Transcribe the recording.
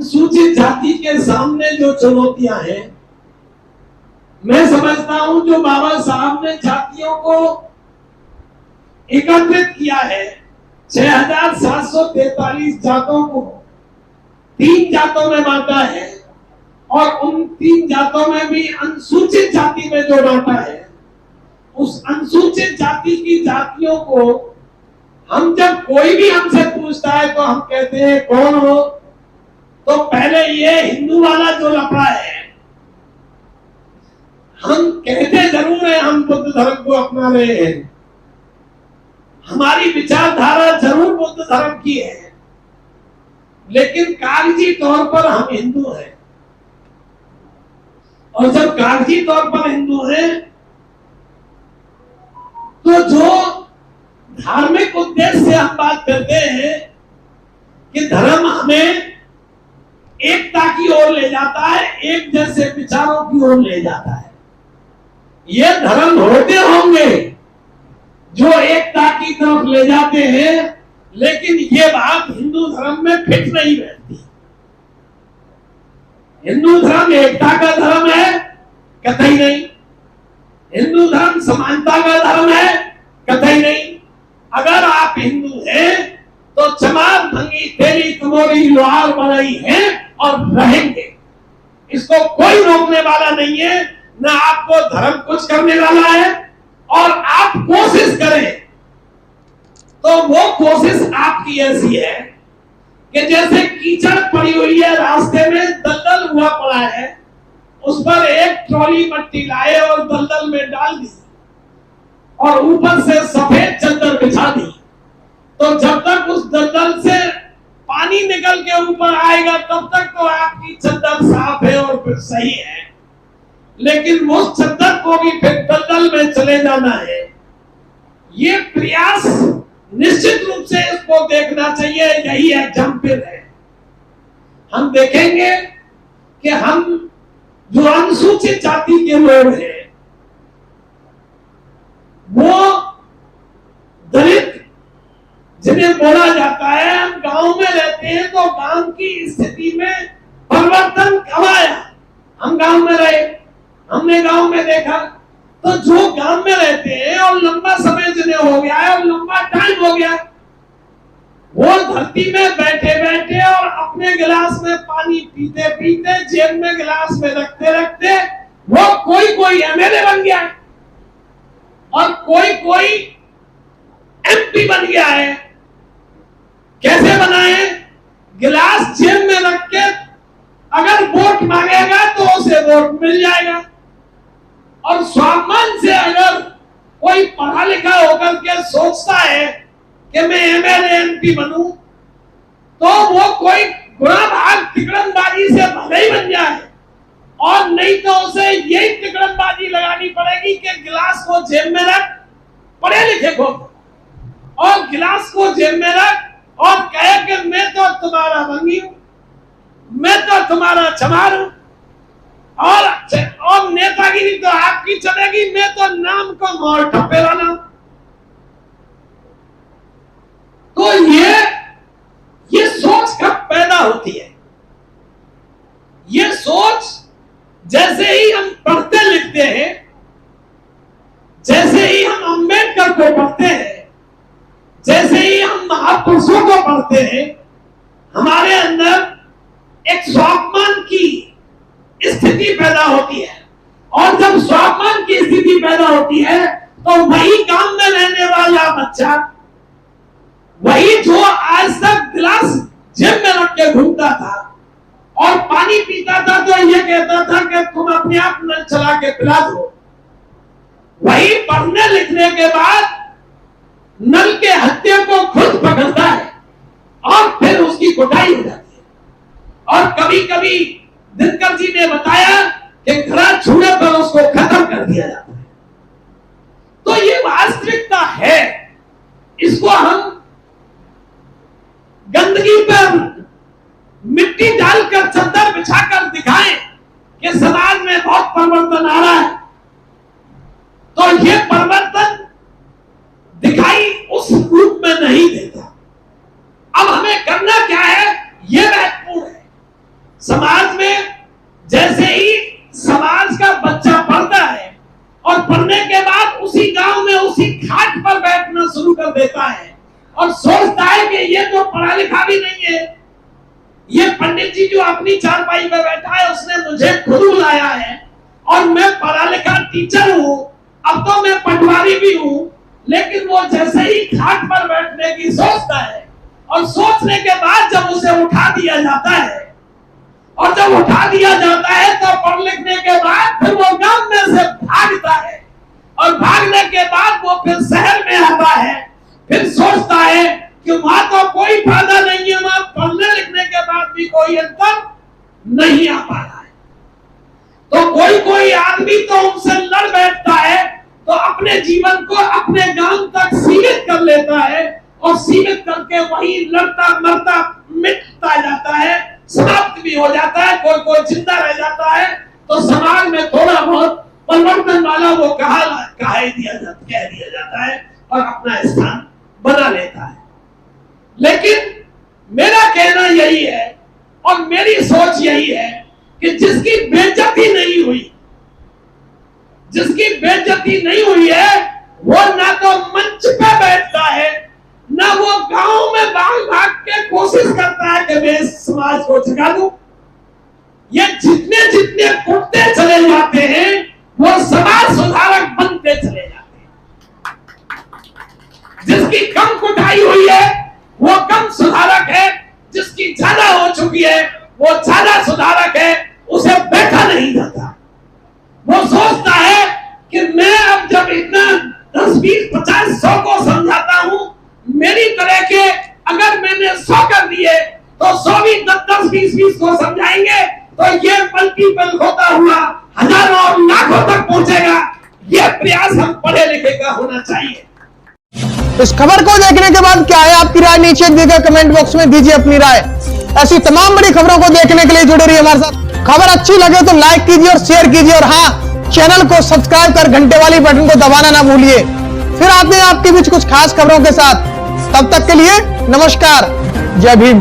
अनुसूचित जाति के सामने जो चुनौतियां हैं, मैं समझता हूं जो बाबा साहब ने जातियों को एकत्रित किया है, 6,743 जातों को 3 जातों में बांटा है और उन 3 जातों में भी अनुसूचित जाति में जो बांटा है, उस अनुसूचित जाति की जातियों को हम जब कोई भी हमसे पूछता है तो हम कहते हैं कौन हो, तो पहले ये हिंदू वाला जो लफड़ा है, हम कहते जरूर है हम बुद्ध धर्म को अपना रहे हैं, हमारी विचारधारा जरूर बुद्ध धर्म की है, लेकिन कागजी तौर पर हम हिंदू हैं। और जब कागजी तौर पर हिंदू हैं तो जो धार्मिक उद्देश्य से हम बात करते हैं कि धर्म हमें एकता की ओर ले जाता है, एक जैसे विचारों की ओर ले जाता है, ये धर्म होते होंगे जो एकता की तरफ ले जाते हैं, लेकिन ये बात हिंदू धर्म में फिट नहीं बैठती। हिंदू धर्म एकता का धर्म है? कतई नहीं। हिंदू धर्म समानता का धर्म है? कतई नहीं। अगर आप हिंदू हैं तो चमार भंगी तेरी कमोरी लोहार बनाई है और रहेंगे, इसको कोई रोकने वाला नहीं है, ना आपको धर्म कुछ करने वाला है। और आप कोशिश करें तो वो कोशिश आपकी ऐसी है कि जैसे कीचड़ पड़ी हुई है, रास्ते में दलदल हुआ पड़ा है, उस पर एक ट्रॉली मट्टी लाए और दलदल में डाल दी और ऊपर से सफेद चादर बिछा दी, तो जब तक उस दलदल से पानी निकल के ऊपर आएगा तब तक तो आपकी चादर साफ है और फिर सही है, लेकिन उस चादर को भी फिर दलदल में चले जाना है। ये प्रयास निश्चित रूप से इसको देखना चाहिए, यही एग्जाम्पल है। हम देखेंगे कि हम जो अनुसूचित जाति के लोग हैं वो दलित जिन्हें बोला जाता है, हम गांव में रहते हैं तो गांव की स्थिति में परिवर्तन कब आया? हम गांव में रहे, हमने गांव में देखा, तो जो गांव में रहते हैं और लंबा समय जिन्हें हो गया है और लंबा टाइम हो गया, वो धरती में बैठे बैठे और अपने गिलास में पानी पीते पीते, जेब में गिलास में रखते रखते वो कोई एमएलए बन गया है और कोई एमपी बन गया है। कैसे बना है? गिलास जेब में रख के अगर वोट मांगेगा तो उसे वोट मिल जाएगा, और स्वाभिमान से अगर कोई पढ़ा लिखा होकर के सोचता है कि मैं एमएलए एमपी बनूं, तो वो कोई गुणा भाग तिकड़मबाजी से भले ही बन जाए, और नहीं तो उसे यही तिकड़मबाजी लगानी पड़ेगी कि गिलास को जेब में रख, पढ़े लिखे को, और गिलास को जेब में रख और कहे कि मैं तो तुम्हारा भंगी हूं, मैं तो तुम्हारा चमार हूं, और नेतागिरी तो आपकी चलेगी, मैं तो नाम को मोर ठप्पे वाला हूं। तो ये सोच कब पैदा होती है? ये सोच जैसे ही हम पढ़ते लिखते हैं, जैसे ही हम अंबेडकर को पढ़ते हैं, जैसे ही हम महापुरुषों को पढ़ते हैं, हमारे अंदर एक स्वाभिमान की स्थिति पैदा होती है, और जब स्वाभिमान की स्थिति पैदा होती है तो वही गांव में रहने वाला बच्चा, वही जो आज तक गिलास जेब में रख के घूमता था और पानी पीता था तो ये कहता था कि तुम अपने आप नल चला के पिला दो, वही पढ़ने लिखने के बाद नल के हत्या को खुद पकड़ता है और फिर उसकी कुटाई हो जाती है। और कभी कभी दिनकर जी ने बताया कि घड़ा छूने पर उसको खत्म कर दिया जाता है। तो ये वास्तविकता है, इसको हम गंदगी पर मिट्टी डालकर चादर बिछाकर दिखाएं कि समाज में बहुत परिवर्तन आ रहा है, तो ये परिवर्तन दिखाई उस रूप में नहीं देता। अब हमें करना क्या है, ये महत्वपूर्ण है। समाज में जैसे ही समाज का बच्चा पढ़ता है और पढ़ने के बाद उसी गांव में उसी खाट पर बैठना शुरू कर देता है और सोचता है कि ये तो पढ़ा लिखा भी नहीं है, ये पंडित जी जो अपनी चारपाई पर बैठा है उसने मुझे खुद बुलाया है और मैं पढ़ा लिखा टीचर हूं, अब तो मैं पटवारी भी हूं। लेकिन वो जैसे ही खाट पर बैठने की सोचता है और सोचने के बाद जब उसे उठा दिया जाता है और जब उठा दिया जाता है तो पढ़ लिखने के बाद फिर वो गांव में से भागता है और भागने के बाद वो फिर शहर में आता है, फिर सोचता है कि वहां तो कोई फायदा नहीं है, वहां पढ़ने लिखने के बाद भी कोई अंतर नहीं आ पा रहा है। तो कोई कोई आदमी तो उनसे लड़ बैठता है तो अपने जीवन को अपने गांव तक सीमित कर लेता है और सीमित करके वही लड़ता मरता मिटता जाता है, समाप्त भी हो जाता है, कोई कोई जिंदा रह जाता है। तो समाज में थोड़ा बहुत परिवर्तन वाला वो कह दिया जाता है और अपना स्थान बना लेता है। लेकिन मेरा कहना यही है और मेरी सोच यही है कि जिसकी बेइज्जती नहीं हुई, जिसकी बेइज्जती नहीं हुई है वो ना तो मंच पे बैठता है, ना वो गांव में भाग भाग के कोशिश करता है कि मैं इस समाज को जगा दूं। ये जितने जितने कुटते चले जाते हैं वो समाज सुधारक बनते चले जाते हैं। जिसकी कम कुटाई हुई है वो कम सुधारक है, जिसकी ज्यादा हो चुकी है वो ज्यादा सुधारक है, उसे बैठा नहीं जाता। वो सोचता है कि मैं अब जब इतना 10, 20, 50, 100 को समझाता हूं, मेरी तरह के अगर मैंने 100 कर दिए तो 100 भी 10, 20, 20 को समझाएंगे तो ये मल्टीपल होता हुआ हजारों और लाखों तक पहुंचेगा। ये प्रयास हम पढ़े लिखे का होना चाहिए। इस खबर को देखने के बाद क्या है आपकी राय, नीचे दिए गए कमेंट बॉक्स में दीजिए अपनी राय। ऐसी तमाम बड़ी खबरों को देखने के लिए जुड़े रहिए हमारे साथ। खबर अच्छी लगे तो लाइक कीजिए और शेयर कीजिए और हाँ, चैनल को सब्सक्राइब कर घंटे वाली बटन को दबाना ना भूलिए। फिर आते हैं आपके बीच कुछ खास खबरों के साथ। तब तक के लिए नमस्कार, जय भीम।